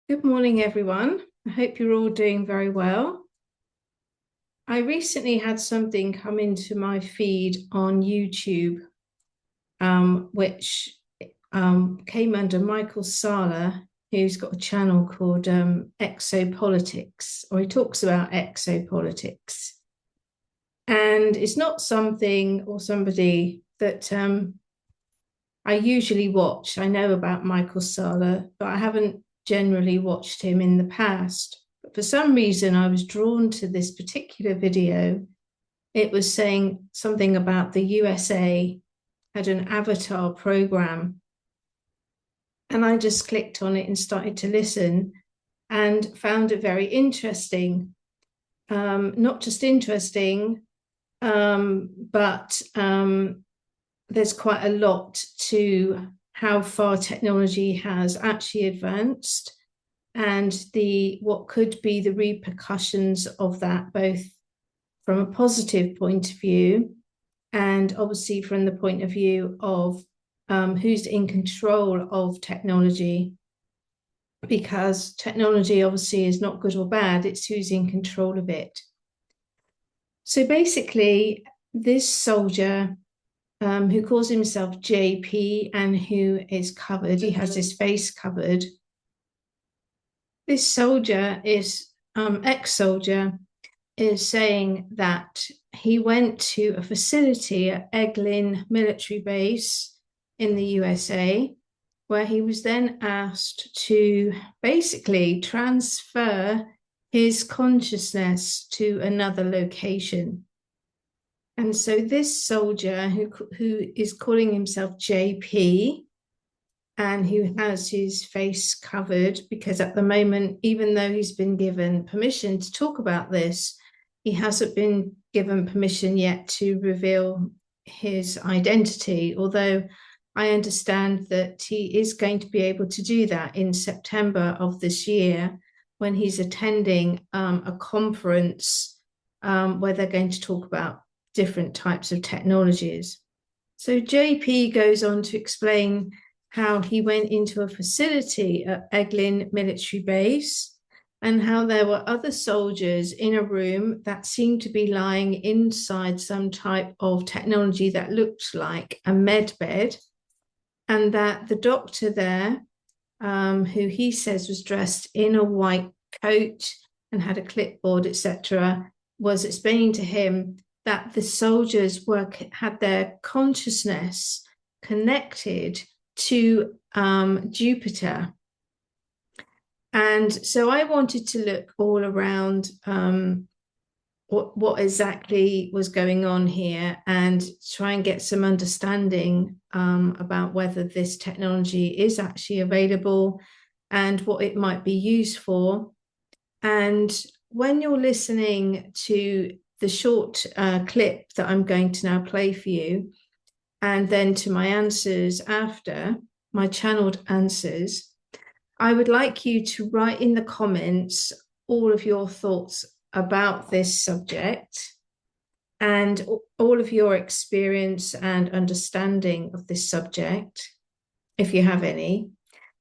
Good morning, everyone. I hope you're all doing very well. I recently had something come into my feed on YouTube, which came under Michael Sala, who's got a channel called Exopolitics, or he talks about exopolitics. And it's not something or somebody that I usually watch. I know about Michael Sala, but I haven't generally watched him in the past. But for some reason, I was drawn to this particular video. It was saying something about the USA had an avatar program. And I just clicked on it and started to listen and found it very interesting. Not just interesting, but there's quite a lot to how far technology has actually advanced and what could be the repercussions of that, both from a positive point of view and obviously from the point of view of who's in control of technology. Because technology obviously is not good or bad, it's who's in control of it. So basically, this soldier who calls himself JP and who is covered, he has his face covered. This soldier is, ex-soldier, is saying that he went to a facility at Eglin military base in the USA, where he was then asked to basically transfer his consciousness to another location. And so this soldier who is calling himself JP and who has his face covered, because at the moment, even though he's been given permission to talk about this, he hasn't been given permission yet to reveal his identity, although I understand that he is going to be able to do that in September of this year when he's attending a conference where they're going to talk about different types of technologies. So JP goes on to explain how he went into a facility at Eglin military base and how there were other soldiers in a room that seemed to be lying inside some type of technology that looked like a med bed, and that the doctor there, who he says was dressed in a white coat and had a clipboard, etc., was explaining to him that the soldiers had their consciousness connected to Jupiter. And so I wanted to look all around what exactly was going on here and try and get some understanding about whether this technology is actually available and what it might be used for. And when you're listening to the short clip that I'm going to now play for you, and then to my answers after, my channeled answers, I would like you to write in the comments all of your thoughts about this subject and all of your experience and understanding of this subject, if you have any,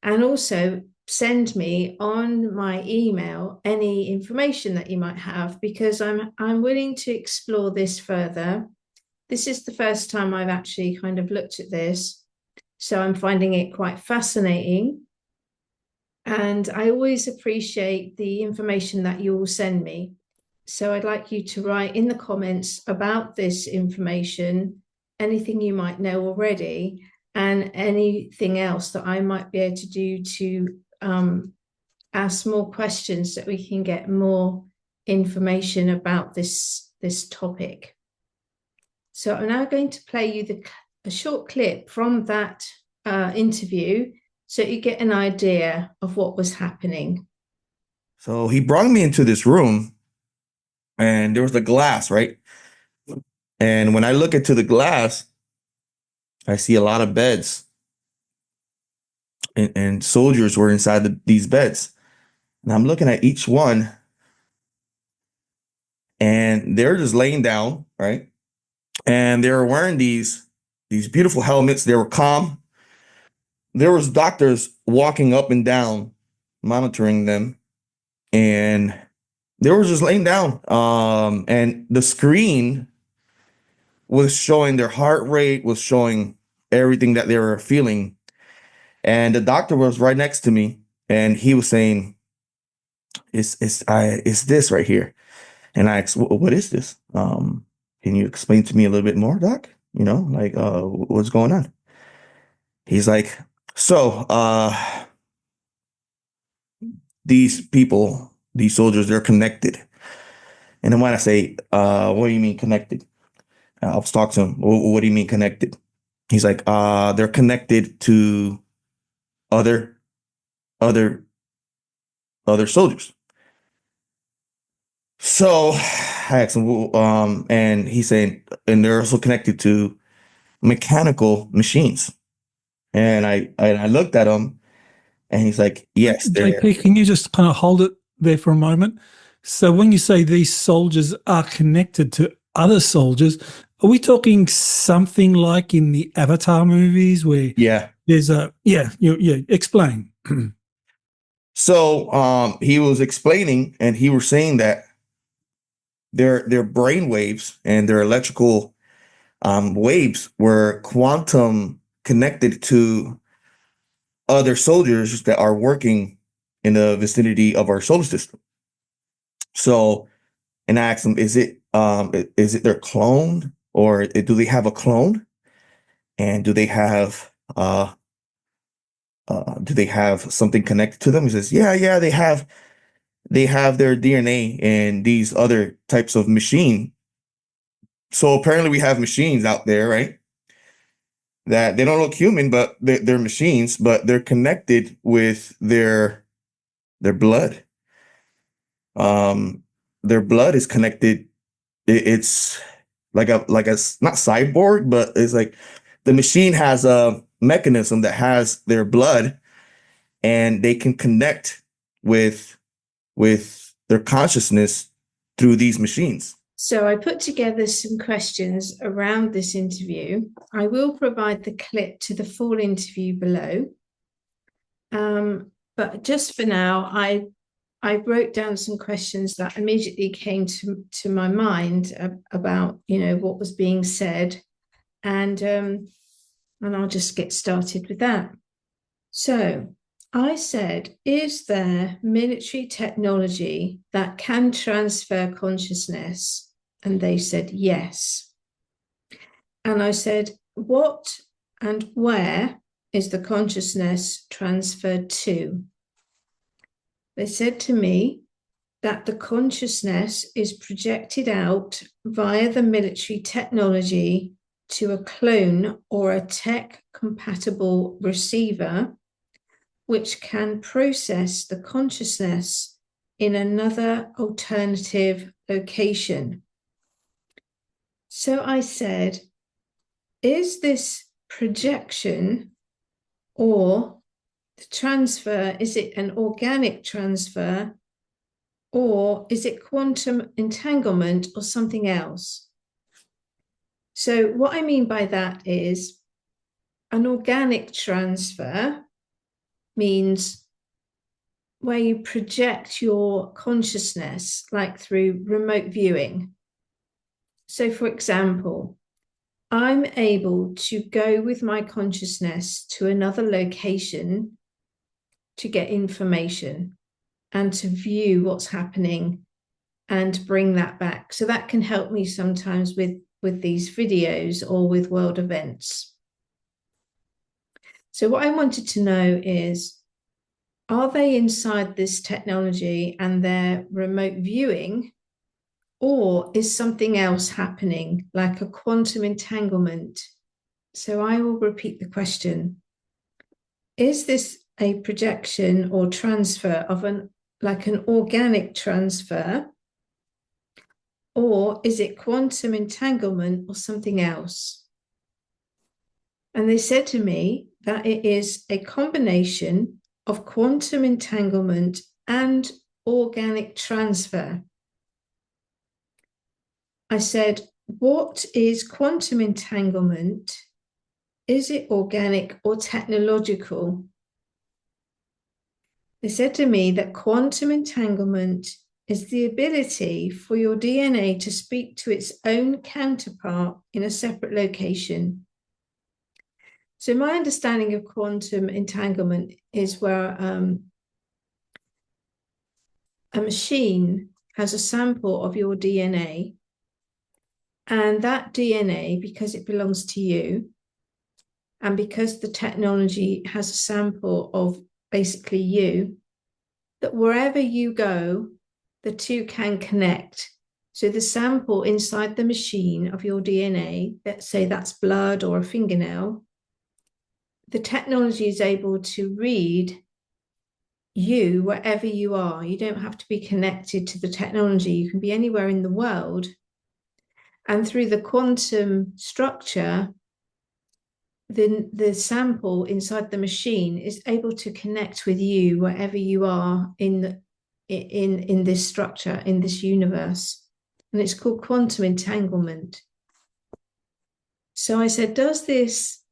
and also send me on my email any information that you might have, because I'm willing to explore this further. This is the first time I've actually kind of looked at this, so I'm finding it quite fascinating. And I always appreciate the information that you will send me. So I'd like you to write in the comments about this information, anything you might know already, and anything else that I might be able to do to ask more questions so that we can get more information about this topic. So I'm now going to play you a short clip from that interview so you get an idea of what was happening. So he brought me into this room and there was the glass, right? And when I look into the glass, I see a lot of beds and soldiers were inside these beds. And I'm looking at each one and they're just laying down, right? And they were wearing these beautiful helmets. They were calm. There was doctors walking up and down monitoring them, and they were just laying down. And the screen was showing their heart rate, was showing everything that they were feeling. And the doctor was right next to me, and he was saying, it's this right here." And I asked, What is this? Can you explain to me a little bit more, doc? Like, what's going on?" He's like, "So, these people, these soldiers, they're connected." And then when I say, "What do you mean connected?" I was talking to him. What do you mean connected?" He's like, "They're connected to other, other, other soldiers." So I asked him, and he's saying, "And they're also connected to mechanical machines." And I looked at him, and he's like, "Yes, they're." JP, can you just kind of hold it there for a moment? So when you say these soldiers are connected to other soldiers, are we talking something like in the Avatar movies where Yeah. there's explain. So he was explaining, and he was saying that their brain waves and their electrical waves were quantum connected to other soldiers that are working in the vicinity of our solar system. So, and I asked him, is it their clone, or do they have a clone? And do they have something connected to them? He says, yeah, they have their DNA in these other types of machine. So apparently we have machines out there, right? That they don't look human, but they're machines, but they're connected with their blood. Their blood is connected. It's like a not cyborg, but it's like the machine has a mechanism that has their blood, and they can connect with their consciousness through these machines. So I put together some questions around this interview. I will provide the clip to the full interview below. But just for now, I wrote down some questions that immediately came to my mind about, what was being said. And I'll just get started with that. So I said, is there military technology that can transfer consciousness? And they said, yes. And I said, what and where is the consciousness transferred to? They said to me that the consciousness is projected out via the military technology to a clone or a tech-compatible receiver, which can process the consciousness in another alternative location. So I said, is this projection or the transfer, is it an organic transfer, or is it quantum entanglement or something else? So what I mean by that is an organic transfer means where you project your consciousness, like through remote viewing. So for example, I'm able to go with my consciousness to another location to get information and to view what's happening and bring that back. So that can help me sometimes with these videos or with world events. So what I wanted to know is, are they inside this technology and they're remote viewing, or is something else happening, like a quantum entanglement? So I will repeat the question. Is this a projection or transfer of an organic transfer, or is it quantum entanglement or something else? And they said to me that it is a combination of quantum entanglement and organic transfer. I said, what is quantum entanglement? Is it organic or technological? They said to me that quantum entanglement is the ability for your DNA to speak to its own counterpart in a separate location. So my understanding of quantum entanglement is where a machine has a sample of your DNA, and that DNA, because it belongs to you, and because the technology has a sample of basically you, that wherever you go, the two can connect. So the sample inside the machine of your DNA, let's say that's blood or a fingernail, the technology is able to read you wherever you are. You don't have to be connected to the technology. You can be anywhere in the world. And through the quantum structure, the sample inside the machine is able to connect with you wherever you are in this structure, in this universe. And it's called quantum entanglement. So I said, does this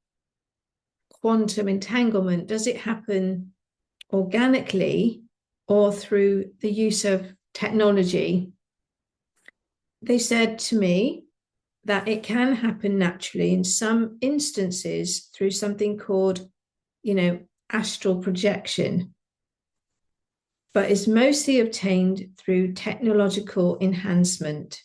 quantum entanglement, does it happen organically or through the use of technology? They said to me that it can happen naturally in some instances through something called, astral projection, but is mostly obtained through technological enhancement.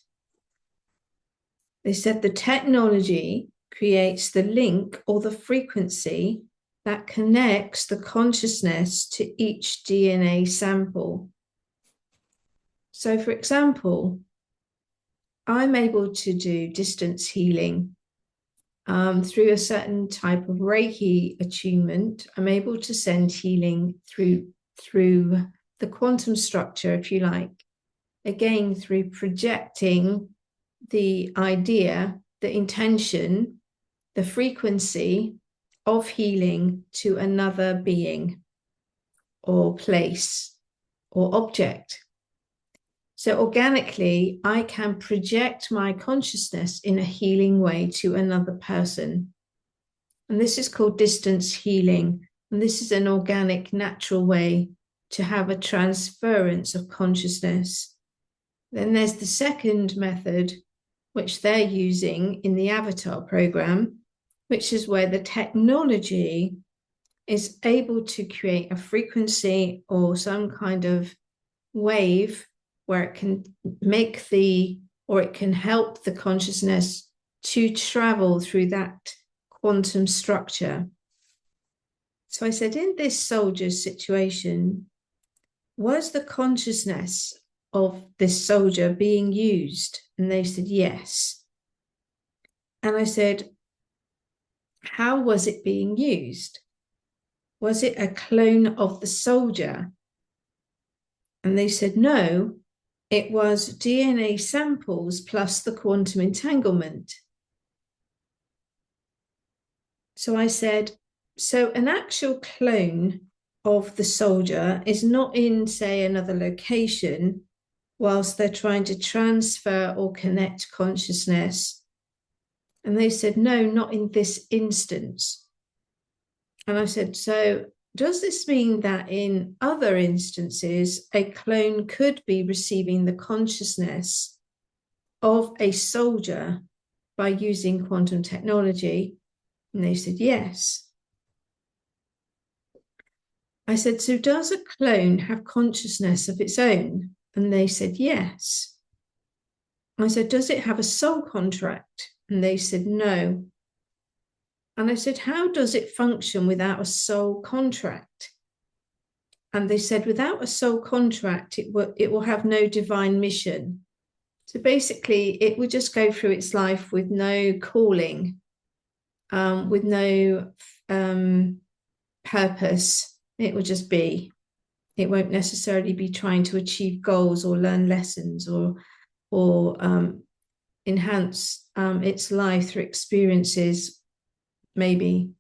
They said the technology creates the link or the frequency that connects the consciousness to each DNA sample. So, for example, I'm able to do distance healing through a certain type of Reiki attunement. I'm able to send healing through the quantum structure, if you like, again, through projecting the idea, the intention, the frequency of healing to another being or place or object. So organically, I can project my consciousness in a healing way to another person. And this is called distance healing. And this is an organic, natural way to have a transference of consciousness. Then there's the second method, which they're using in the Avatar program, which is where the technology is able to create a frequency or some kind of wave where it can it can help the consciousness to travel through that quantum structure. So I said, in this soldier's situation, was the consciousness of this soldier being used? And they said, yes. And I said, how was it being used? Was it a clone of the soldier? And they said, no, it was DNA samples plus the quantum entanglement. So I said, so an actual clone of the soldier is not in, say, another location whilst they're trying to transfer or connect consciousness. And they said, no, not in this instance. And I said, so does this mean that in other instances, a clone could be receiving the consciousness of a soldier by using quantum technology? And they said, yes. I said, so does a clone have consciousness of its own? And they said, yes. I said, does it have a soul contract? And they said, no. And I said, how does it function without a soul contract? And they said, without a soul contract, it will have no divine mission. So basically, it would just go through its life with no calling, with no purpose. It would just be. It won't necessarily be trying to achieve goals or learn lessons or enhance its life through experiences, maybe,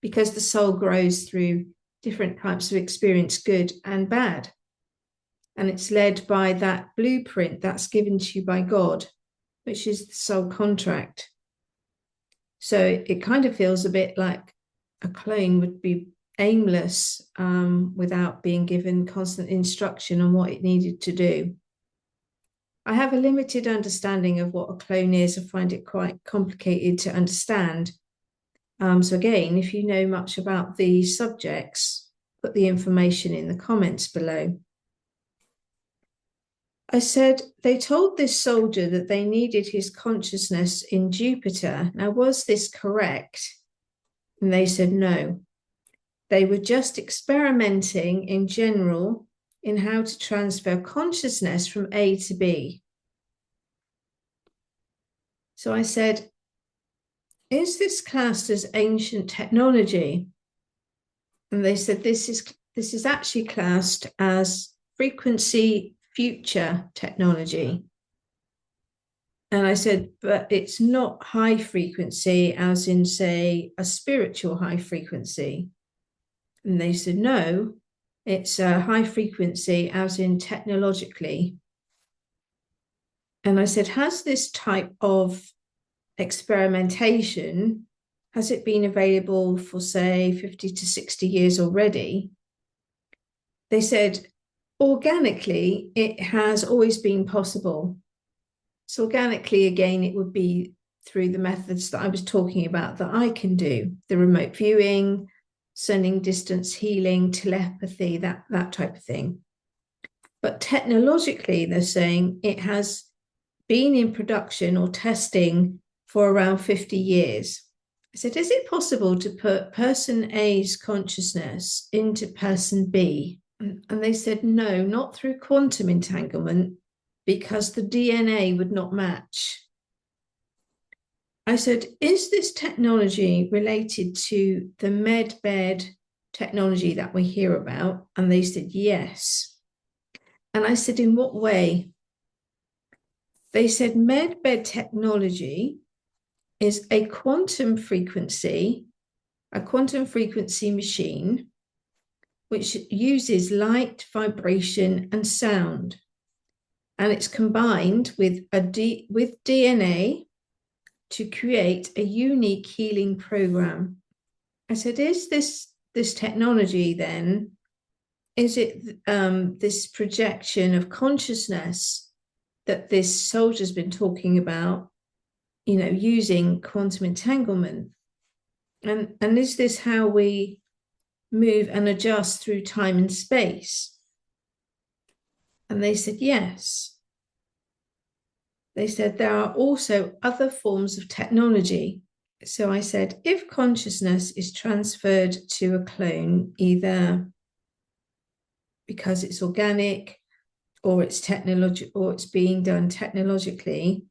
because the soul grows through different types of experience, good and bad. And it's led by that blueprint that's given to you by God, which is the soul contract. So it kind of feels a bit like a clone would be aimless without being given constant instruction on what it needed to do. I have a limited understanding of what a clone is. I find it quite complicated to understand. So again, if you know much about these subjects, put the information in the comments below. I said, they told this soldier that they needed his consciousness in Jupiter. Now, was this correct? And they said no. They were just experimenting in general in how to transfer consciousness from A to B. So I said, is this classed as ancient technology? And they said, this is actually classed as frequency future technology. And I said, but it's not high frequency as in, say, a spiritual high frequency. And they said, no, it's a high frequency as in technologically. And I said, has this type of experimentation, has it been available for, say, 50 to 60 years already? They said, organically, it has always been possible. So organically, again, it would be through the methods that I was talking about that I can do, the remote viewing, sending distance healing, telepathy, that type of thing. But technologically, they're saying it has been in production or testing for around 50 years. I said, is it possible to put person A's consciousness into person B? And they said, no, not through quantum entanglement, because the DNA would not match. I said, is this technology related to the medbed technology that we hear about? And they said, yes. And I said, in what way? They said, medbed technology is a quantum frequency machine, which uses light, vibration, and sound. And it's combined with DNA to create a unique healing program. I said, is this technology then, is it this projection of consciousness that this soldier's been talking about, you know, using quantum entanglement? And is this how we move and adjust through time and space? And they said, yes. They said, there are also other forms of technology. So I said, if consciousness is transferred to a clone, either because it's organic or it's or it's being done technologically,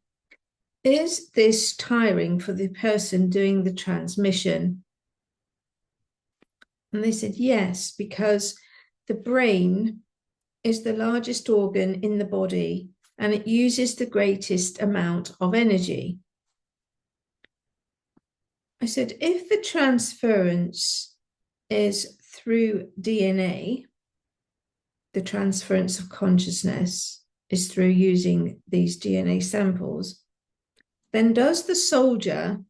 is this tiring for the person doing the transmission? And they said, yes, because the brain is the largest organ in the body and it uses the greatest amount of energy. I said, if the transference is through DNA, the transference of consciousness is through using these DNA samples, then does the soldier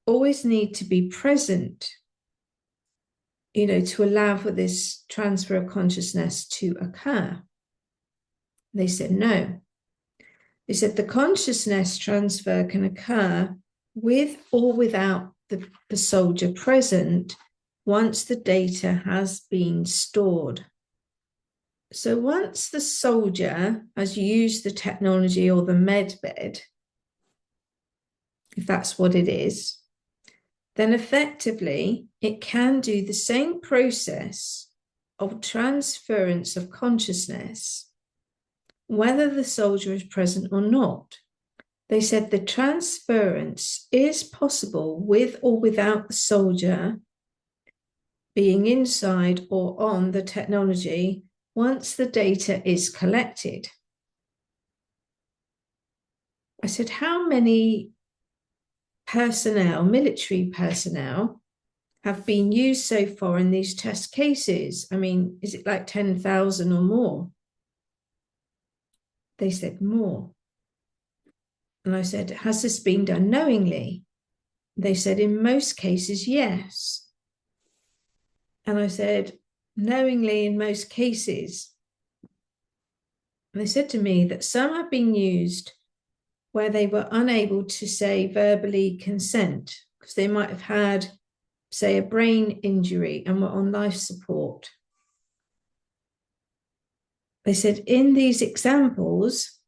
always need to be present, you know, to allow for this transfer of consciousness to occur? They said no. They said the consciousness transfer can occur with or without the soldier present once the data has been stored. So once the soldier has used the technology or the medbed, if that's what it is, then effectively it can do the same process of transference of consciousness, whether the soldier is present or not. They said the transference is possible with or without the soldier being inside or on the technology once the data is collected. I said, how many personnel, military personnel, have been used so far in these test cases? I mean, is it like 10,000 or more? They said more. And I said, has this been done knowingly? They said, in most cases, yes. And I said, knowingly in most cases. And they said to me that some have been used where they were unable to say verbally consent because they might have had, say, a brain injury and were on life support. They said in these examples,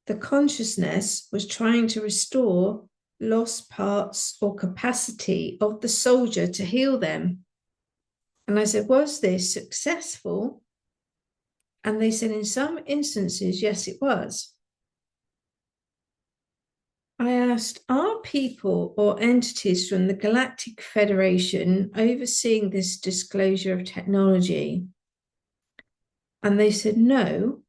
the consciousness was trying to restore lost parts or capacity of the soldier to heal them. And I said, was this successful? And they said, in some instances, yes, it was. I asked, are people or entities from the Galactic Federation overseeing this disclosure of technology? And they said no,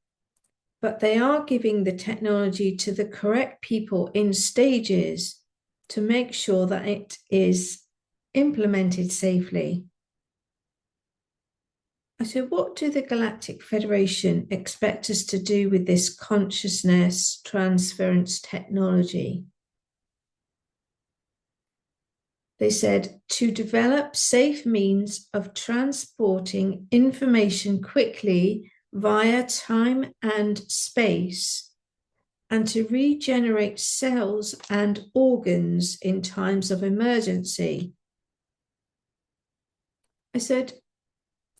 but they are giving the technology to the correct people in stages to make sure that it is implemented safely. I said, what do the Galactic Federation expect us to do with this consciousness transference technology? They said, to develop safe means of transporting information quickly via time and space, and to regenerate cells and organs in times of emergency. I said,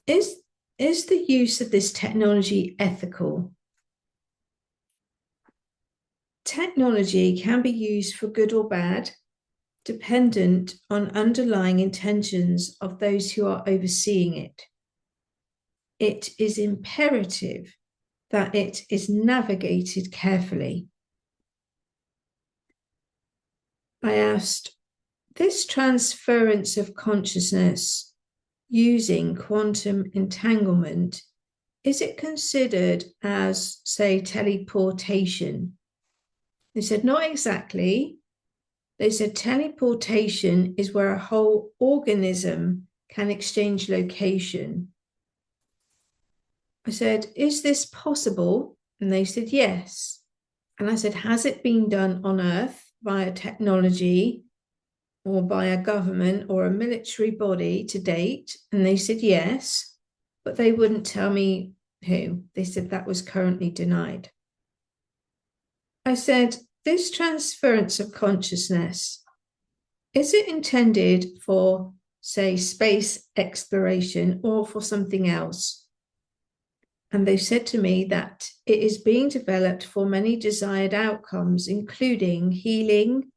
is the use of this technology ethical? Technology can be used for good or bad, dependent on underlying intentions of those who are overseeing it. It is imperative that it is navigated carefully. I asked, this transference of consciousness using quantum entanglement, is it considered as, say, teleportation? They said, not exactly. They said teleportation is where a whole organism can exchange location. I said, is this possible? And they said, yes. And I said, has it been done on Earth via technology or by a government or a military body to date? And they said, yes, but they wouldn't tell me who. They said that was currently denied. I said, this transference of consciousness, is it intended for, say, space exploration or for something else? And they said to me that it is being developed for many desired outcomes, including healing,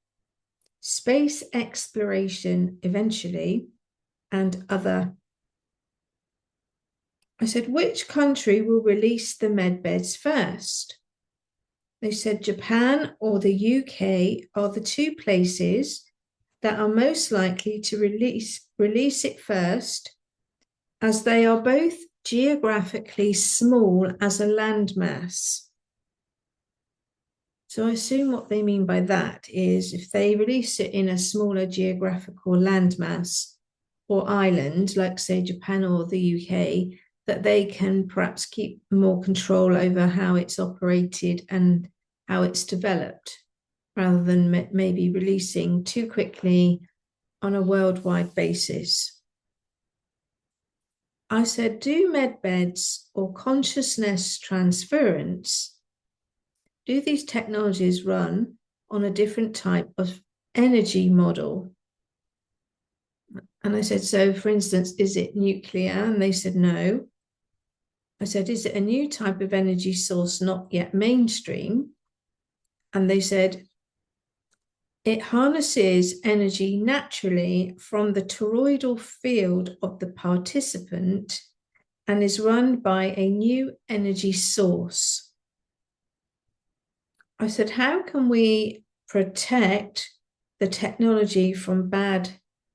space exploration eventually, and other. I said, which country will release the medbeds first? They said Japan or the UK are the two places that are most likely to release it first, as they are both geographically small as a landmass. So I assume what they mean by that is if they release it in a smaller geographical landmass or island, like say Japan or the UK, that they can perhaps keep more control over how it's operated and how it's developed, rather than maybe releasing too quickly on a worldwide basis. I said, do medbeds or consciousness transference, do these technologies run on a different type of energy model? And I said, so for instance, is it nuclear? And they said, no. I said, is it a new type of energy source not yet mainstream? And they said, it harnesses energy naturally from the toroidal field of the participant and is run by a new energy source. I said, how can we protect the technology from bad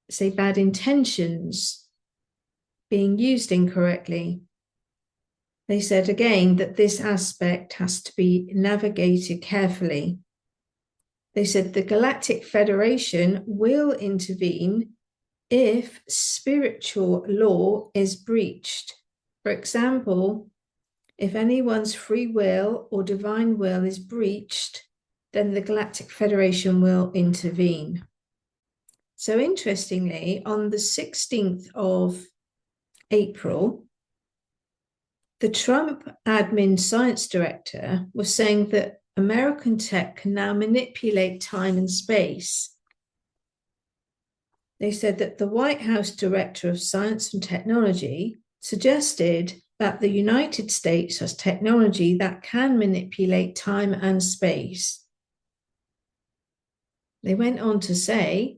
intentions being used incorrectly? They said again that this aspect has to be navigated carefully. They said the Galactic Federation will intervene if spiritual law is breached. For example, if anyone's free will or divine will is breached, then the Galactic Federation will intervene. So interestingly, on the 16th of April, the Trump admin science director was saying that American tech can now manipulate time and space. They said that the White House director of science and technology suggested that the United States has technology that can manipulate time and space. They went on to say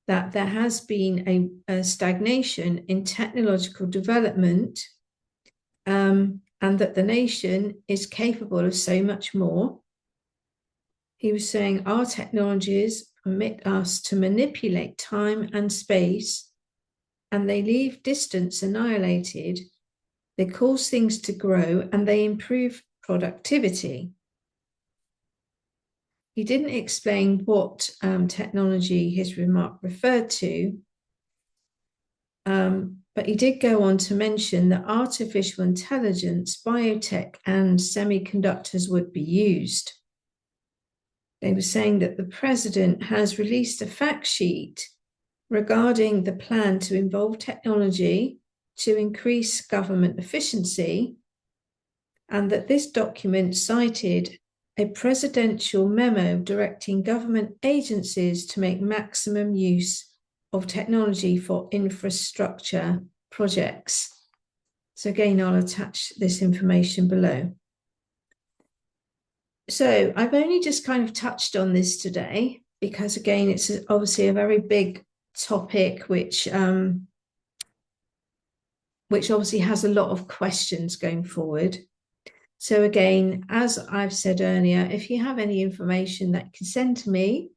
that there has been a stagnation in technological development, and that the nation is capable of so much more. He was saying our technologies permit us to manipulate time and space, and they leave distance annihilated. They cause things to grow, and they improve productivity. He didn't explain what technology his remark referred to, but he did go on to mention that artificial intelligence, biotech, and semiconductors would be used. They were saying that the president has released a fact sheet regarding the plan to involve technology to increase government efficiency, and that this document cited a presidential memo directing government agencies to make maximum use of technology for infrastructure projects. So again, I'll attach this information below. So I've only just kind of touched on this today because, again, it's obviously a very big topic which obviously has a lot of questions going forward. So again, as I've said earlier, if you have any information that you can send to me,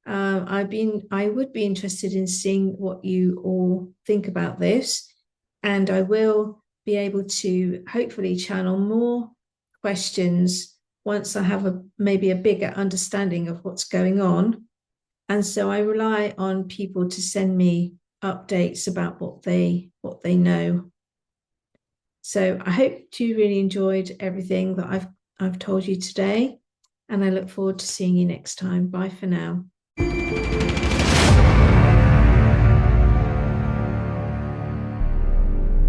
I would be interested in seeing what you all think about this, and I will be able to hopefully channel more questions once I have maybe a bigger understanding of what's going on. And so I rely on people to send me updates about what they know. So I hope you really enjoyed everything that I've told you today, and I look forward to seeing you next time. Bye for now.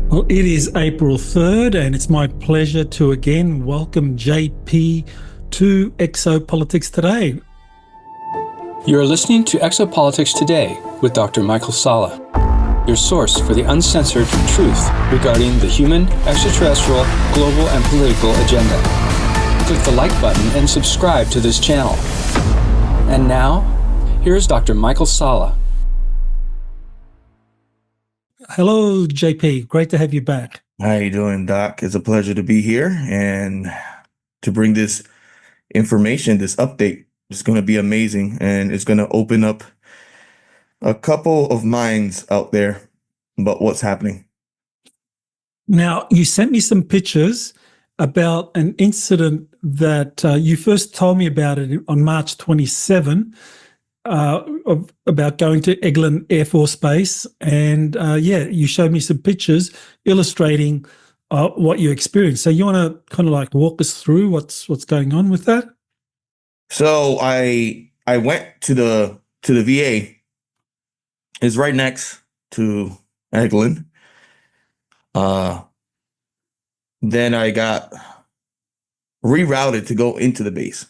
Well, it is April 3rd, and it's my pleasure to again welcome JP to Exopolitics Today. You're listening to Exopolitics Today with Dr. Michael Salla, your source for the uncensored truth regarding the human, extraterrestrial, global, and political agenda. Click the like button and subscribe to this channel. And now, here's Dr. Michael Salla. Hello, JP. Great to have you back. How you doing, Doc? It's a pleasure to be here and to bring this information, this update. It's going to be amazing, and it's going to open up a couple of minds out there about what's happening. Now, you sent me some pictures about an incident that you first told me about it on March 27, about going to Eglin Air Force Base. And you showed me some pictures illustrating what you experienced. So you want to kind of like walk us through what's going on with that? So I went to the VA. It's right next to Eglin. Then I got rerouted to go into the base.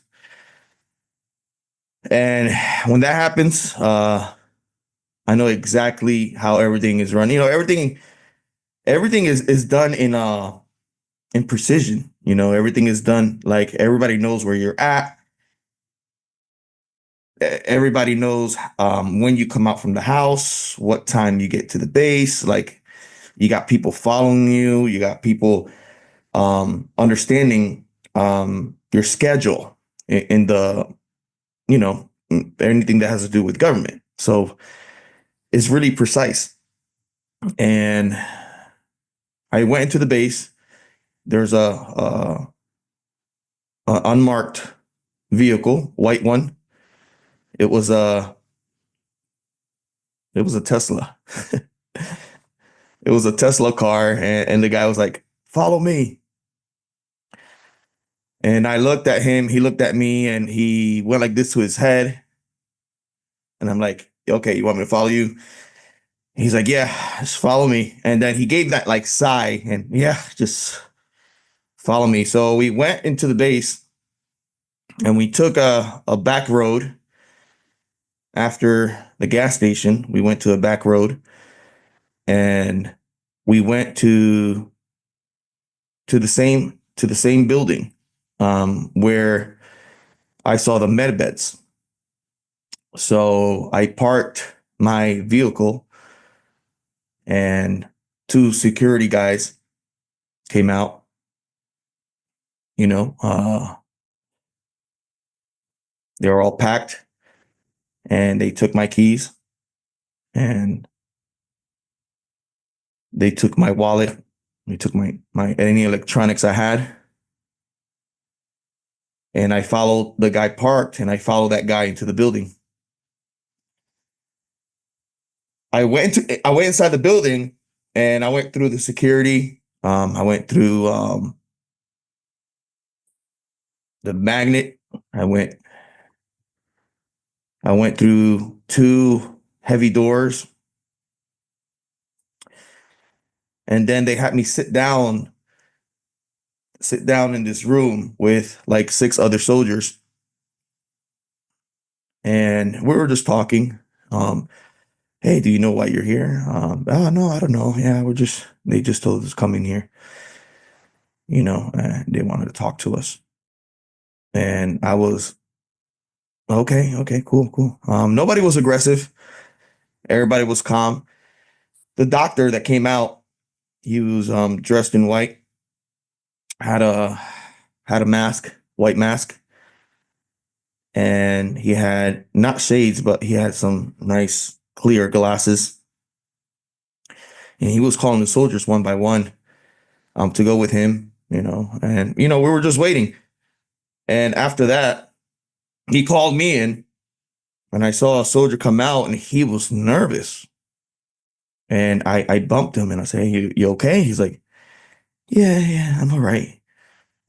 And when that happens, I know exactly how everything is run. You know, everything is done in precision. You know, everything is done like everybody knows where you're at. Everybody knows when you come out from the house, what time you get to the base. Like, you got people following you. You got people understanding your schedule in the, you know, anything that has to do with government. So it's really precise. And I went into the base. There's a unmarked vehicle, white one. It was a Tesla. It was a Tesla car, and the guy was like, "Follow me." And I looked at him, he looked at me, and he went like this to his head. And I'm like, "Okay, you want me to follow you?" he's like, yeah, just follow me. And then he gave that like sigh and yeah, just follow me. So we went into the base and we took a back road after the gas station. We went to a back road and we went to the same building where I saw the med beds. So I parked my vehicle and two security guys came out, you know, they were all packed and they took my keys and they took my wallet. They took my any electronics I had. And I followed the guy parked and I followed that guy into the building. I went inside the building and I went through the security. I went through the magnet. I went through two heavy doors. And then they had me sit down in this room with like 6 other soldiers. And we were just talking. Hey, do you know why you're here? Oh, no, I don't know. Yeah, they just told us to come in here. You know, they wanted to talk to us. And I was, okay, cool. Nobody was aggressive. Everybody was calm. The doctor that came out, he was dressed in white, had a mask, white mask. And he had not shades, but he had some nice clear glasses. And he was calling the soldiers one by one to go with him, you know. And, you know, we were just waiting. And after that, he called me in and I saw a soldier come out and he was nervous. And I bumped him and I said, hey, you okay? He's like, yeah, I'm all right.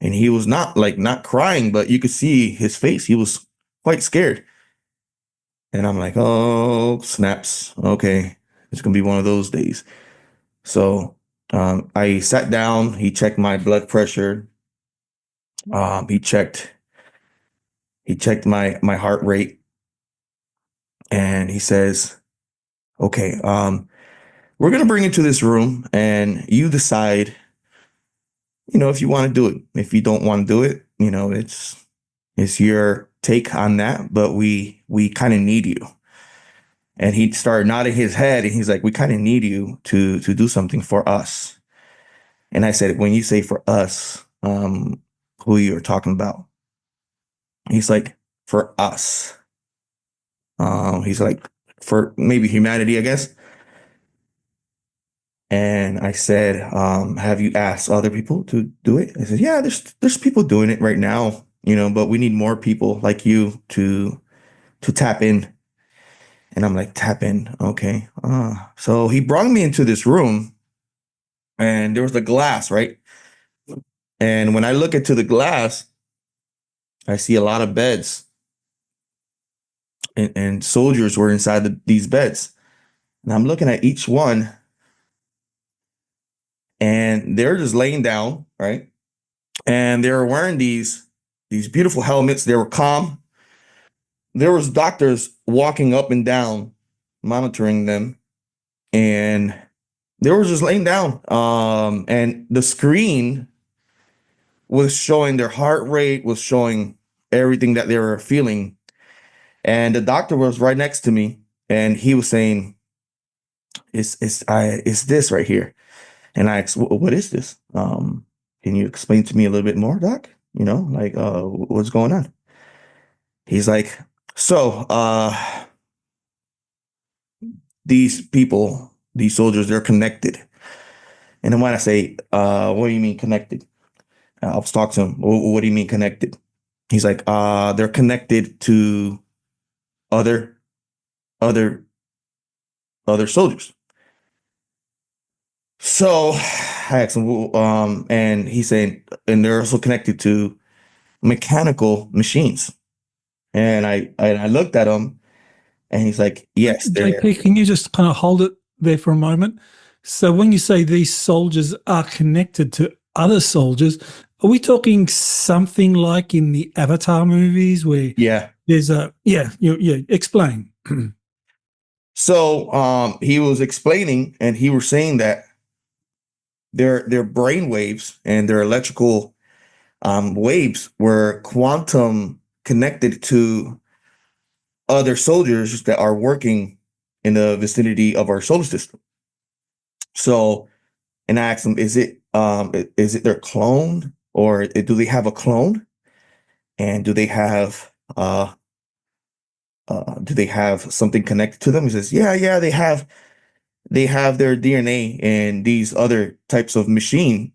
And he was not crying, but you could see his face. He was quite scared. And I'm like, oh, snaps. Okay. It's going to be one of those days. So I sat down. He checked my blood pressure. He checked my heart rate. And he says, okay, we're going to bring you to this room and you decide, you know, if you want to do it. If you don't want to do it, you know, it's your take on that, but we kind of need you. And he started nodding his head and he's like, we kind of need you to do something for us. And I said, when you say for us, who you're talking about? He's like, for us. He's like, for maybe humanity, I guess. And I said, have you asked other people to do it? I said, yeah, there's people doing it right now, you know, but we need more people like you to tap in. And I'm like, tap in. Okay. So he brought me into this room and there was the glass, right? And when I look into the glass, I see a lot of beds and soldiers were inside these beds. And I'm looking at each one and they're just laying down, right? And they were wearing these beautiful helmets. They were calm. There was doctors walking up and down, monitoring them, and they were just laying down. And the screen was showing their heart rate, was showing everything that they were feeling. And the doctor was right next to me, and he was saying, "It's this right here." And I asked, "What is this? Can you explain to me a little bit more, doc? You know, like what's going on?" He's like, so these people, these soldiers, they're connected. And then when I say, what do you mean connected? I was talking to him. What do you mean connected? He's like, they're connected to other soldiers. So I asked him, and he's saying, and they're also connected to mechanical machines. And I looked at him and he's like, yes. JP, can you just kind of hold it there for a moment. So when you say these soldiers are connected to other soldiers, are we talking something like in the Avatar movies where Yeah. there's explain. So he was explaining, and he was saying that their brain waves and their electrical waves were quantum connected to other soldiers that are working in the vicinity of our solar system. So, and I asked him, is it their clone, or do they have a clone? And do they have something connected to them? He says, yeah, they have their DNA in these other types of machine.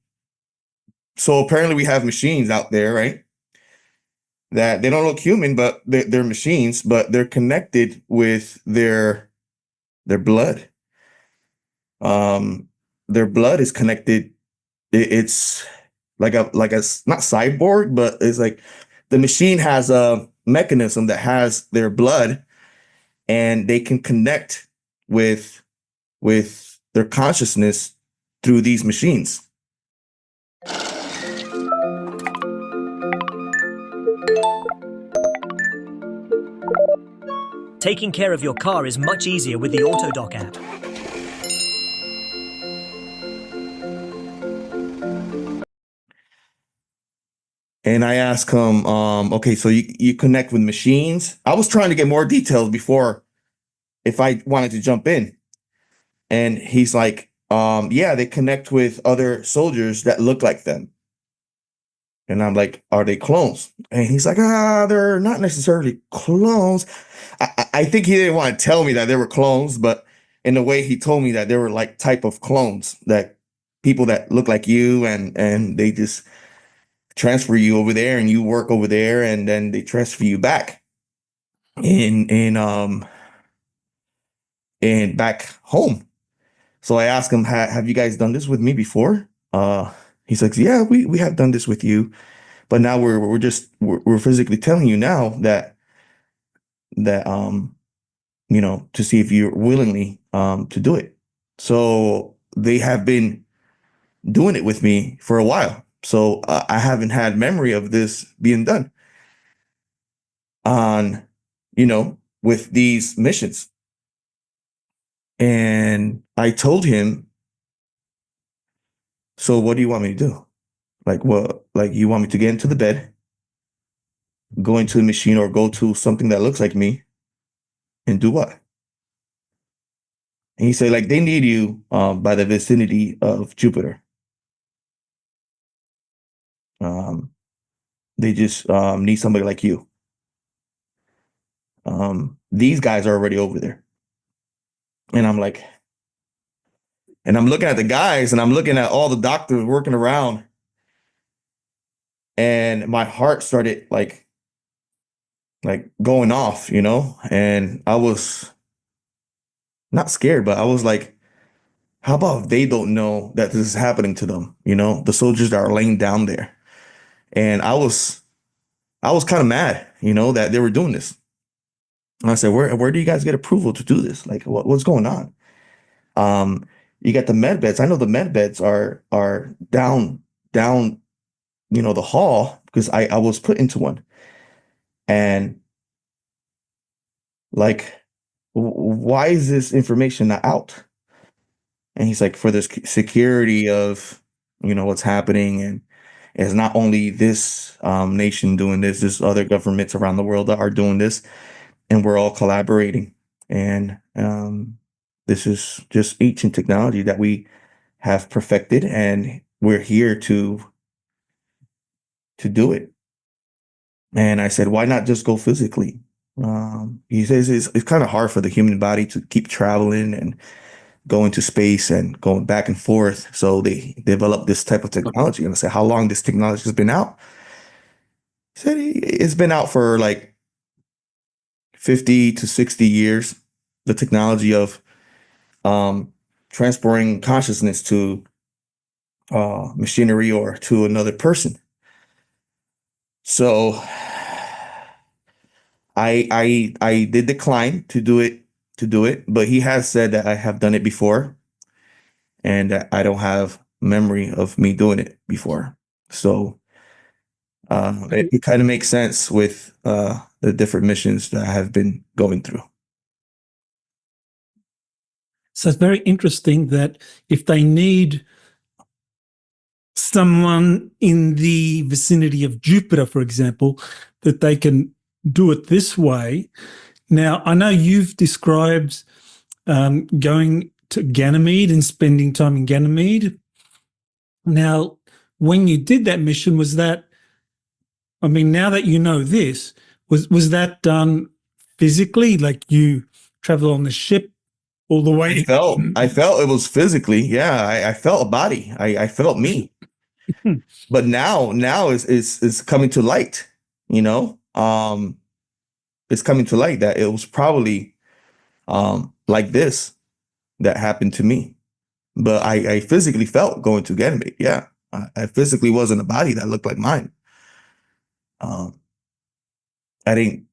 So apparently we have machines out there, right? That they don't look human, but they're machines, but they're connected with their blood. Their blood is connected. It's like a not cyborg, but it's like the machine has a mechanism that has their blood, and they can connect with their consciousness through these machines. Taking care of your car is much easier with the AutoDock app. And I asked him, okay, so you connect with machines? I was trying to get more details before, if I wanted to jump in. And he's like, yeah, they connect with other soldiers that look like them. And I'm like, are they clones? And he's like, they're not necessarily clones. I think he didn't want to tell me that they were clones, but in a way he told me that they were like type of clones, that people that look like you, and they just transfer you over there and you work over there, and then they transfer you back in back home. So I asked him, have you guys done this with me before? He's like, yeah, we have done this with you, but now we're physically telling you now that to see if you're willingly to do it. So they have been doing it with me for a while. So I haven't had memory of this being done on, with these missions. And I told him, so what do you want me to do? Like, what, like, you want me to get into the bed, go into the machine, or go to something that looks like me and do what? And he said, like, they need you by the vicinity of Jupiter. They just need somebody like you. These guys are already over there. And I'm like, and I'm looking at the guys, and I'm looking at all the doctors working around, and my heart started like going off, and I was not scared, but I was like, how about if they don't know that this is happening to them? The soldiers that are laying down there. And I was kind of mad, that they were doing this. And I said, where do you guys get approval to do this? Like, what's going on? You got the med beds. I know the med beds are down, the hall, because I was put into one. And like, why is this information not out? And he's like, for the security of, what's happening. And it's not only this nation doing this, there's other governments around the world that are doing this, and we're all collaborating. And this is just ancient technology that we have perfected, and we're here to do it. And I said, why not just go physically? He says it's kind of hard for the human body to keep traveling and going to space and going back and forth. So they developed this type of technology. And I said, how long this technology has been out? He said it's been out for like 50 to 60 years. The technology of transporting consciousness to machinery or to another person. So I did decline to do it to do it, but he has said that I have done it before and that I don't have memory of me doing it before. So it kind of makes sense with the different missions that I have been going through. So it's very interesting that if they need someone in the vicinity of Jupiter, for example, that they can do it this way. Now, I know you've described going to Ganymede and spending time in Ganymede. Now, when you did that mission, was that, I mean, now that you know this, was that done physically? Like you travel on the ship all the way? I felt it was physically. Yeah, I felt a body. I felt me. But now is coming to light, you know. It's coming to light that it was probably like this that happened to me. But I physically felt going to Ganymede. Yeah. I physically wasn't a body that looked like mine. I didn't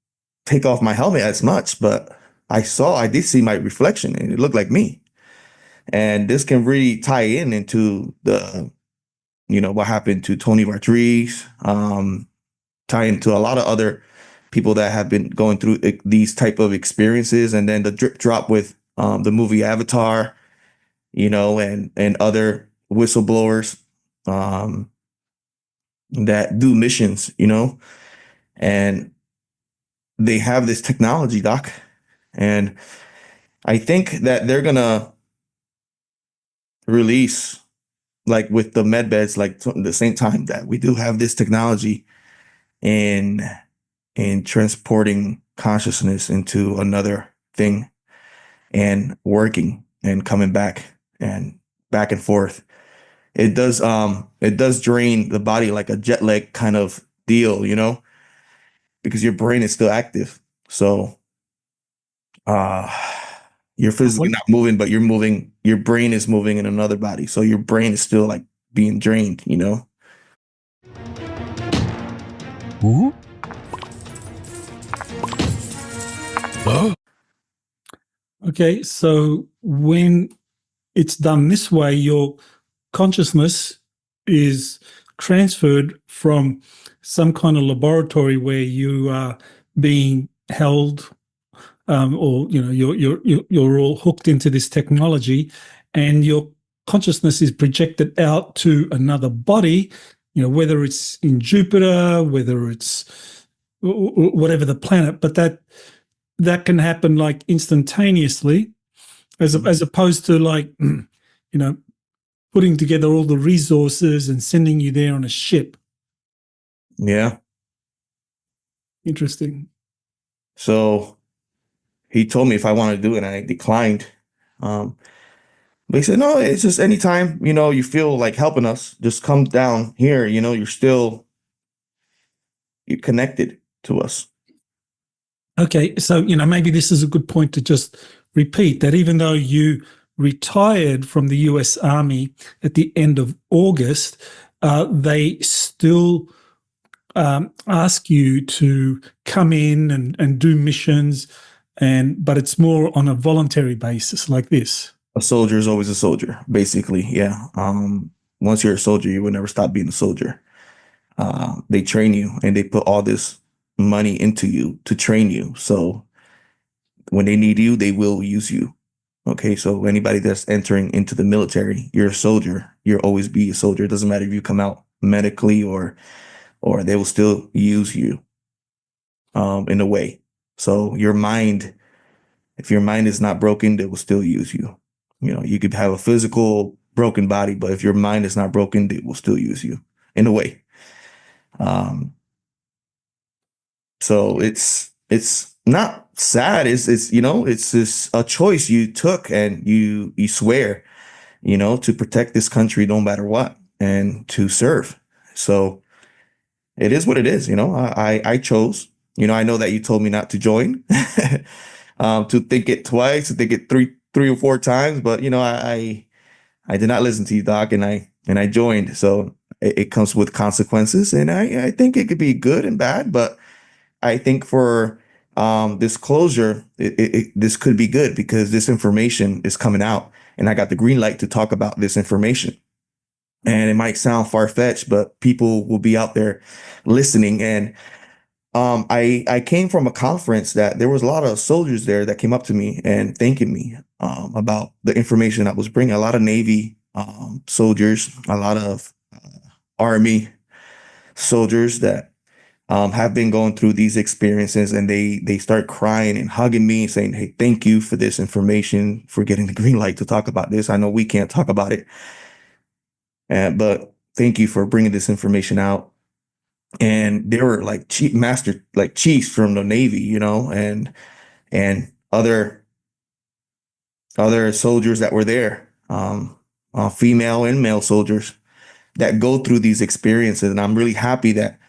take off my helmet as much, but I did see my reflection and it looked like me. And this can really tie into the, you know, what happened to Tony Rodriguez, tie into a lot of other people that have been going through these type of experiences. And then the drip drop with the movie Avatar, you know, and other whistleblowers that do missions, you know, and they have this technology, Doc. And I think that they're going to release, like with the med beds, like the same time that we do have this technology in transporting consciousness into another thing and working and coming back and forth. It does drain the body like a jet lag kind of deal, you know, because your brain is still active. So you're physically not moving, but your brain is moving in another body. So your brain is still like being drained, you know? Ooh. Okay, so when it's done this way, your consciousness is transferred from some kind of laboratory where you are being held, or you know you're all hooked into this technology, and your consciousness is projected out to another body. You know, whether it's in Jupiter, whether it's whatever the planet, but that can happen like instantaneously, as opposed to like, you know, putting together all the resources and sending you there on a ship. Yeah. Interesting. So he told me if I wanted to do it, and I declined. But he said, no, it's just anytime, you know, you feel like helping us, just come down here. You know, you're connected to us. Okay, so, you know, maybe this is a good point to just repeat that even though you retired from the US Army at the end of August, they still ask you to come in and do missions, but it's more on a voluntary basis like this. A soldier is always a soldier, basically. Yeah. Once you're a soldier, you will never stop being a soldier. They train you and they put all this money into you to train you. So when they need you, they will use you. Okay. So anybody that's entering into the military, you're a soldier. You'll always be a soldier. It doesn't matter if you come out medically or they will still use you in a way. So your mind, if your mind is not broken, they will still use you. You know, you could have a physical broken body, but if your mind is not broken, they will still use you in a way. So it's not sad. It's you know, it's just a choice you took, and you swear, you know, to protect this country no matter what and to serve. So it is what it is. You know, I chose. You know, I know that you told me not to join, to think it twice, to think it three or four times, but you know, I did not listen to you, Doc, and I joined. So it comes with consequences, and I think it could be good and bad, but I think for disclosure, this could be good because this information is coming out, and I got the green light to talk about this information. And it might sound far-fetched, but people will be out there listening. And I came from a conference that there was a lot of soldiers there that came up to me and thanking me about the information I was bringing. A lot of Navy soldiers, a lot of Army soldiers that have been going through these experiences, and they start crying and hugging me, saying, "Hey, thank you for this information, for getting the green light to talk about this. I know we can't talk about it, but thank you for bringing this information out." And they were like chiefs from the Navy, you know, and other soldiers that were there, female and male soldiers that go through these experiences. And I'm really happy that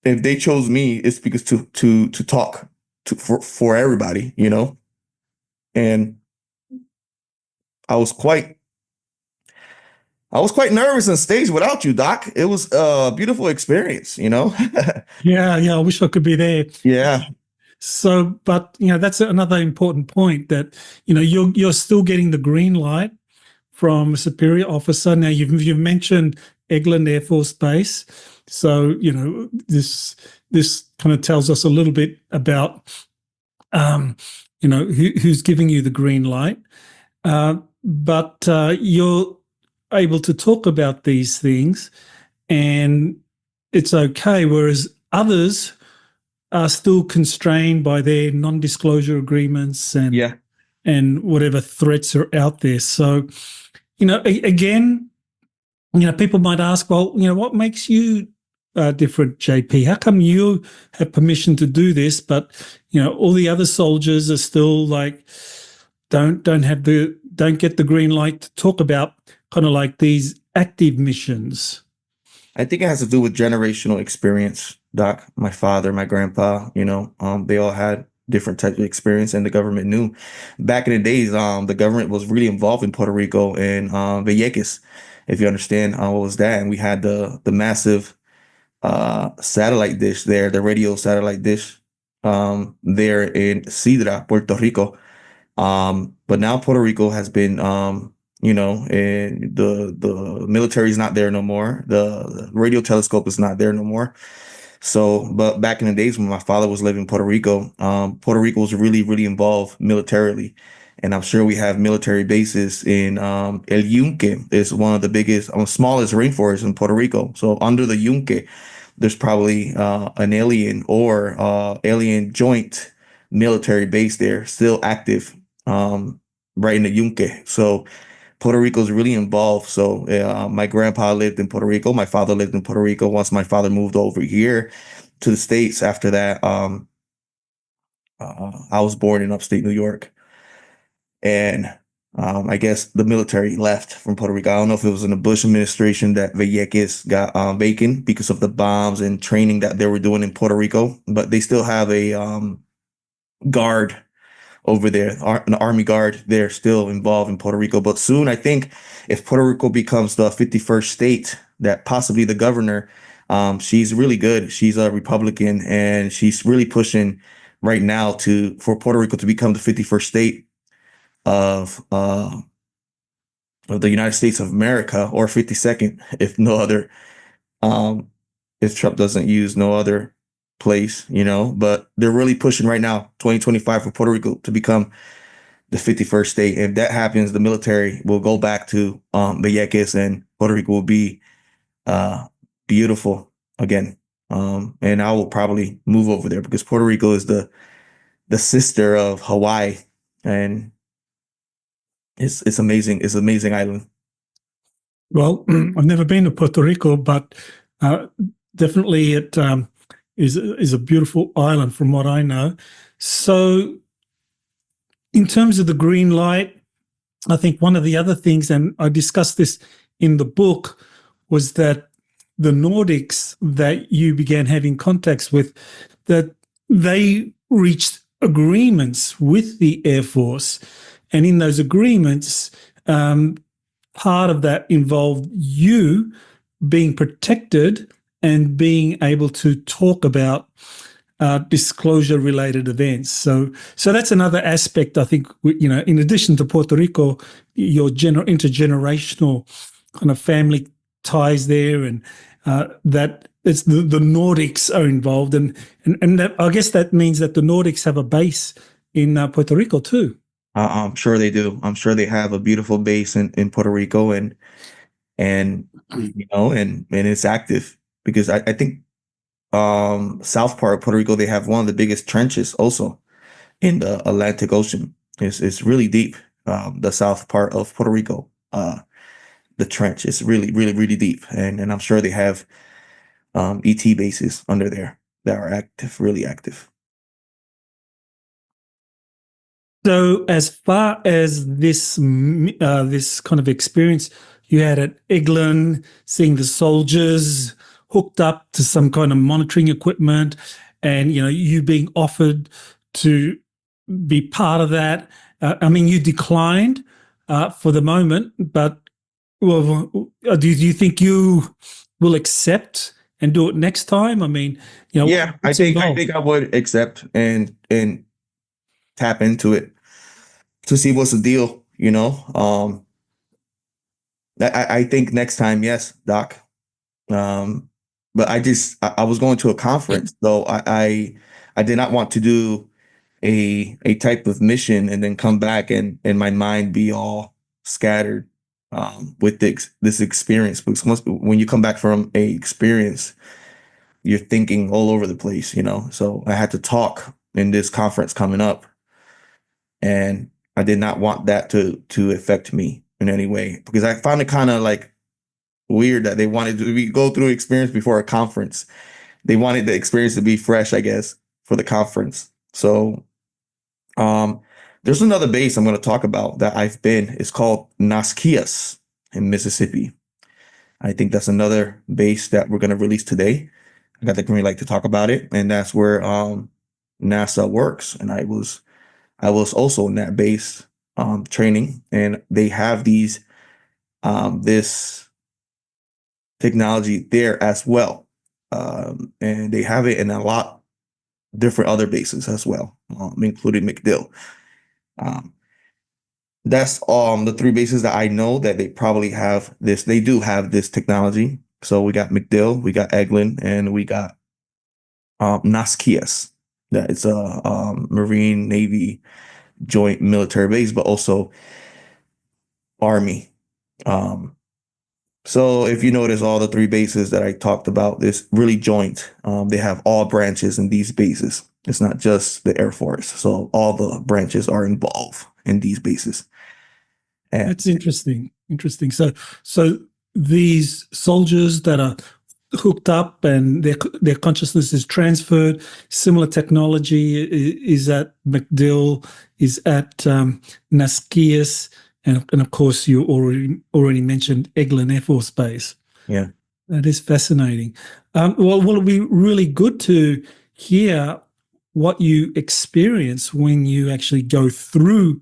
if they chose me, it's because to talk for everybody, you know. And I was quite nervous on stage without you, Doc. It was a beautiful experience, you know. Yeah, I wish I could be there. Yeah. So, but that's another important point, that you're still getting the green light from a superior officer. Now you've mentioned Eglin Air Force Base, so this kind of tells us a little bit about who's giving you the green light, but you're able to talk about these things, and it's okay. Whereas others are still constrained by their non-disclosure agreements and whatever threats are out there. So, again, people might ask, well, what makes you different, JP? How come you have permission to do this, but all the other soldiers are still like don't get the green light to talk about kind of like these active missions? I think it has to do with generational experience, Doc. My father, my grandpa, they all had different types of experience, and the government knew. Back in the days, the government was really involved in Puerto Rico and Vieques, if you understand what was that. And we had the massive satellite dish there, the radio satellite dish there in Sidra, Puerto Rico. But now Puerto Rico has been and the military is not there no more. The radio telescope is not there no more. So, but back in the days when my father was living in Puerto Rico was really, really involved militarily. And I'm sure we have military bases in El Yunque is one of the biggest, smallest rainforests in Puerto Rico. So under the Yunque, there's probably an alien or alien joint military base there still active right in the Yunque. So Puerto Rico is really involved. So my grandpa lived in Puerto Rico. My father lived in Puerto Rico. Once my father moved over here to the States, after that, I was born in upstate New York. And I guess the military left from Puerto Rico. I don't know if it was in the Bush administration that Vieques got vacant because of the bombs and training that they were doing in Puerto Rico. But they still have a guard over there, an Army Guard. They're still involved in Puerto Rico. But soon, I think, if Puerto Rico becomes the 51st state, that possibly the governor, she's really good. She's a Republican, and she's really pushing right now for Puerto Rico to become the 51st state of the United States of America, or 52nd, if no other, if Trump doesn't use no other place, but they're really pushing right now, 2025, for Puerto Rico to become the 51st state. If that happens, the military will go back to Vieques, and Puerto Rico will be beautiful again. And I will probably move over there because Puerto Rico is the sister of Hawaii, and it's amazing. It's an amazing island. Well, I've never been to Puerto Rico, but definitely it is a beautiful island from what I know. So in terms of the green light, I think one of the other things, and I discussed this in the book, was that the Nordics that you began having contacts with, that they reached agreements with the Air Force. And in those agreements, part of that involved you being protected and being able to talk about disclosure-related events. So that's another aspect. I think in addition to Puerto Rico, your intergenerational kind of family ties there, and that it's the Nordics are involved, and that, I guess that means that the Nordics have a base in Puerto Rico too. I'm sure they do. I'm sure they have a beautiful base in Puerto Rico, and and it's active because I think south part of Puerto Rico, they have one of the biggest trenches also in the Atlantic Ocean. It's really deep. The south part of Puerto Rico, the trench is really, really, really deep, and I'm sure they have ET bases under there that are active, really active. So, as far as this kind of experience you had at Eglin, seeing the soldiers hooked up to some kind of monitoring equipment, and you being offered to be part of that. I mean, you declined for the moment, but do you think you will accept and do it next time? I mean, Yeah, I what's think involved? I would accept and tap into it to see what's the deal. I think next time, yes, Doc. But I was going to a conference, so I did not want to do a type of mission and then come back and my mind be all scattered with this experience. Because when you come back from a experience, you're thinking all over the place, So I had to talk in this conference coming up, and I did not want that to affect me in any way, because I found it kind of like weird that they wanted to go through experience before a conference. They wanted the experience to be fresh, I guess, for the conference. So there's another base I'm going to talk about that I've been. It's called Nasquias in Mississippi. I think that's another base that we're going to release today. I got the green light to talk about it, and that's where NASA works. And I was also in that base training, and they have this technology there as well, and they have it in a lot different other bases as well, including MacDill. That's the three bases that I know that they probably have this. They do have this technology. So we got MacDill, we got Eglin, and we got Nasquias. That it's a Marine Navy joint military base, but also Army. So if you notice, all the three bases that I talked about, this really joint. They have all branches in these bases. It's not just the Air Force. So all the branches are involved in these bases. And That's interesting. Interesting. So these soldiers that are hooked up and their consciousness is transferred, similar technology is at MacDill, is at Nasquias, and of course you already mentioned Eglin Air Force Base. yeah. That is fascinating. Well, it'll be really good to hear what you experience when you actually go through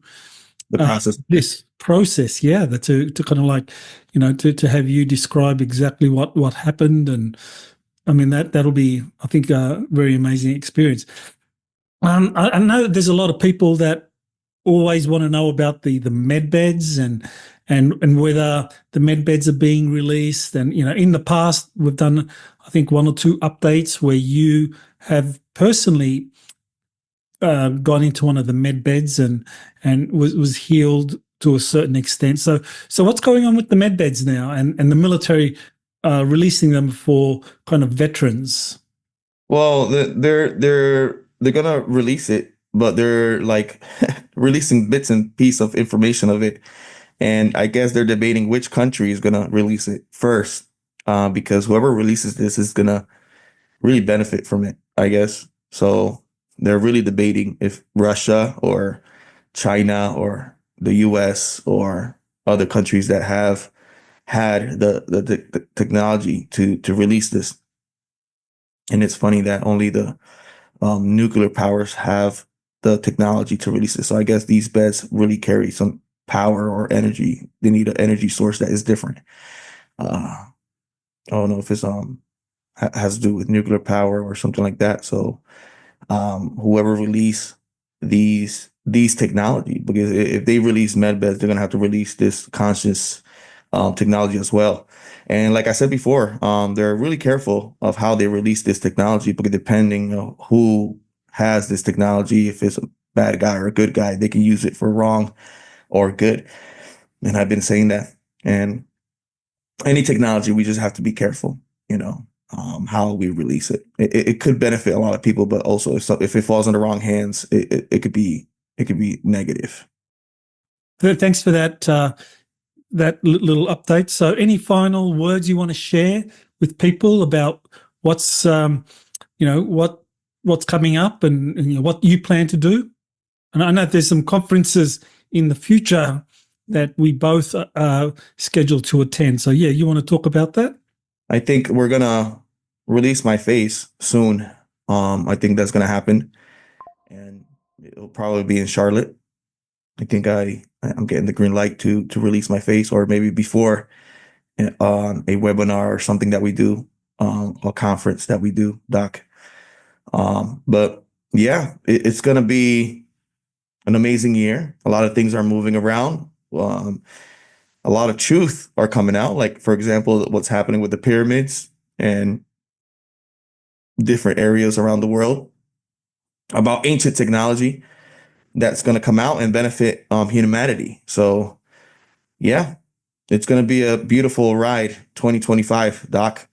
The process. this process. Yeah, to kind of like, to have you describe exactly what happened, and I mean that'll be, I think, a very amazing experience. I know there's a lot of people that always want to know about the med beds and whether the med beds are being released. And in the past we've done, I think, one or two updates where you have personally gone into one of the med beds and was healed to a certain extent. So what's going on with the med beds now and the military releasing them for kind of veterans? Well, they're gonna release it, but they're like releasing bits and pieces of information of it. And I guess they're debating which country is gonna release it first, because whoever releases this is gonna really benefit from it, I guess. So they're really debating if Russia or China or the US or other countries that have had the technology to release this. And it's funny that only the nuclear powers have the technology to release it. So I guess these beds really carry some power or energy. They need an energy source that is different. I don't know if it's has to do with nuclear power or something like that. So whoever release these technology, because if they release medbeds, they're gonna have to release this conscious technology as well. And like I said before, they're really careful of how they release this technology, because depending on who has this technology, if it's a bad guy or a good guy, they can use it for wrong or good. And I've been saying that. And any technology, we just have to be careful, how we release it. It could benefit a lot of people, but also if it falls in the wrong hands, it could be negative. Thanks for that little update. So, any final words you want to share with people about what's what's coming up and what you plan to do? And I know there's some conferences in the future that we both are scheduled to attend. So, yeah, you want to talk about that? I think we're gonna release my face soon. I think that's gonna happen, and it'll probably be in Charlotte. I think I'm getting the green light to release my face, or maybe before on a webinar or something that we do, a conference that we do, Doc. But yeah, it's gonna be an amazing year. A lot of things are moving around. A lot of truth are coming out, like, for example, what's happening with the pyramids and different areas around the world, about ancient technology that's going to come out and benefit humanity. So yeah, it's going to be a beautiful ride, 2025, Doc.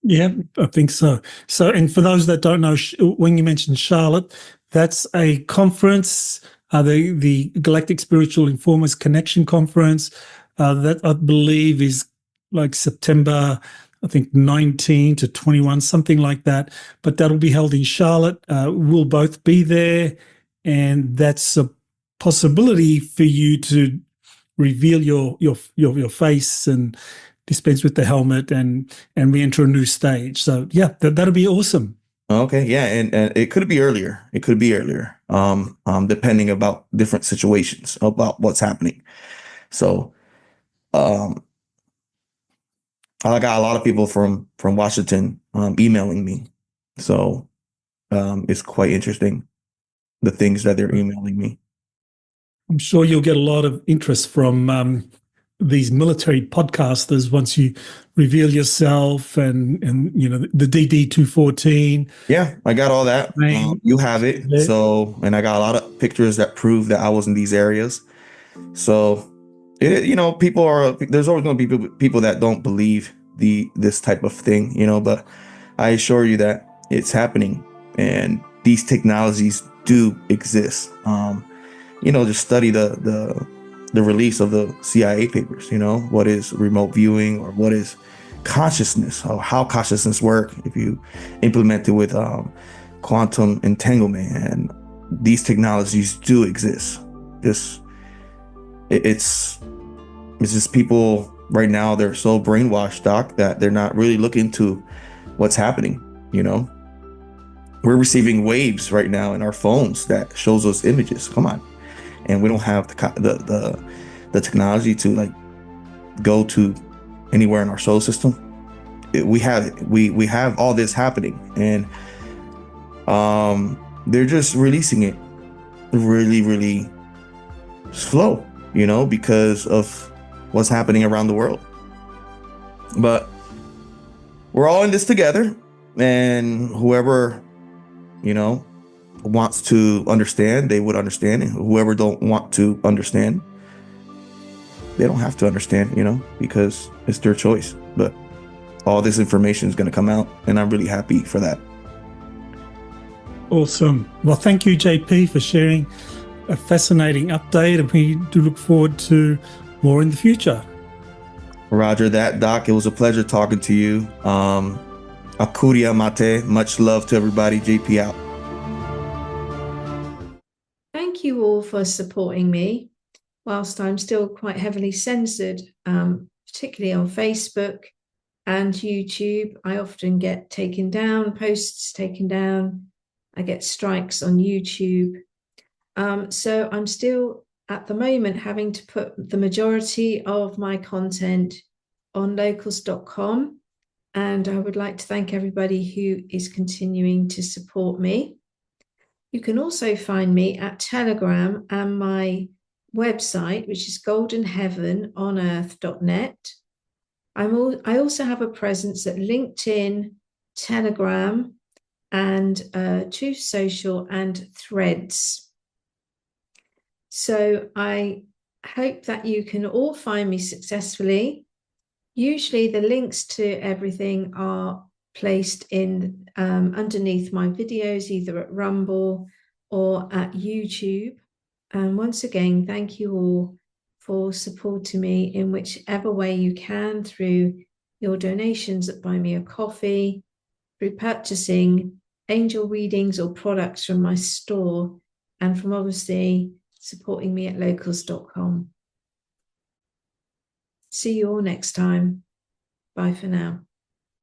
Yeah, I think so. So, and for those that don't know, when you mentioned Charlotte, that's a conference, the Galactic Spiritual Informers Connection Conference, that I believe is like September, I think 19 to 21, something like that. But that'll be held in Charlotte. We'll both be there, and that's a possibility for you to reveal your face and dispense with the helmet, and we enter a new stage. So yeah, that'll be awesome. Okay, yeah, and it could be earlier. It could be earlier, depending about different situations about what's happening. So, I got a lot of people from Washington emailing me. So, it's quite interesting, the things that they're emailing me. I'm sure you'll get a lot of interest from these military podcasters once you reveal yourself and the DD-214. Yeah, I got all that. You have it. Yeah. So, and I got a lot of pictures that prove that I was in these areas. So, there's always going to be people that don't believe this type of thing, but I assure you that it's happening, and these technologies do exist. Just study the release of the CIA papers, what is remote viewing, or what is consciousness, or how consciousness work if you implement it with quantum entanglement. And these technologies do exist. It's just people right now, they're so brainwashed, Doc, that they're not really looking to what's happening. We're receiving waves right now in our phones that shows us images. Come on. And we don't have the technology to like go to anywhere in our solar system. We have all this happening, and they're just releasing it really, really slow, because of what's happening around the world. But we're all in this together, and whoever wants to understand, they would understand, and whoever don't want to understand, they don't have to understand, because it's their choice. But all this information is going to come out, and I'm really happy for that. Awesome. Well, thank you, JP, for sharing a fascinating update, and we do look forward to more in the future. Roger that, Doc. It was a pleasure talking to you. Akuria mate. Much love to everybody. JP out. Thank you all for supporting me whilst I'm still quite heavily censored, particularly on Facebook and YouTube. I often get posts taken down. I get strikes on YouTube. So I'm still at the moment having to put the majority of my content on locals.com. And I would like to thank everybody who is continuing to support me. You can also find me at Telegram and my website, which is goldenheavenonearth.net. I also have a presence at LinkedIn, Telegram, and Truth Social and Threads. So I hope that you can all find me successfully. Usually the links to everything are placed in underneath my videos, either at Rumble or at YouTube. And once again, thank you all for supporting me in whichever way you can, through your donations that buy me a coffee, through purchasing angel readings or products from my store, and from obviously supporting me at locals.com. See you all next time. Bye for now.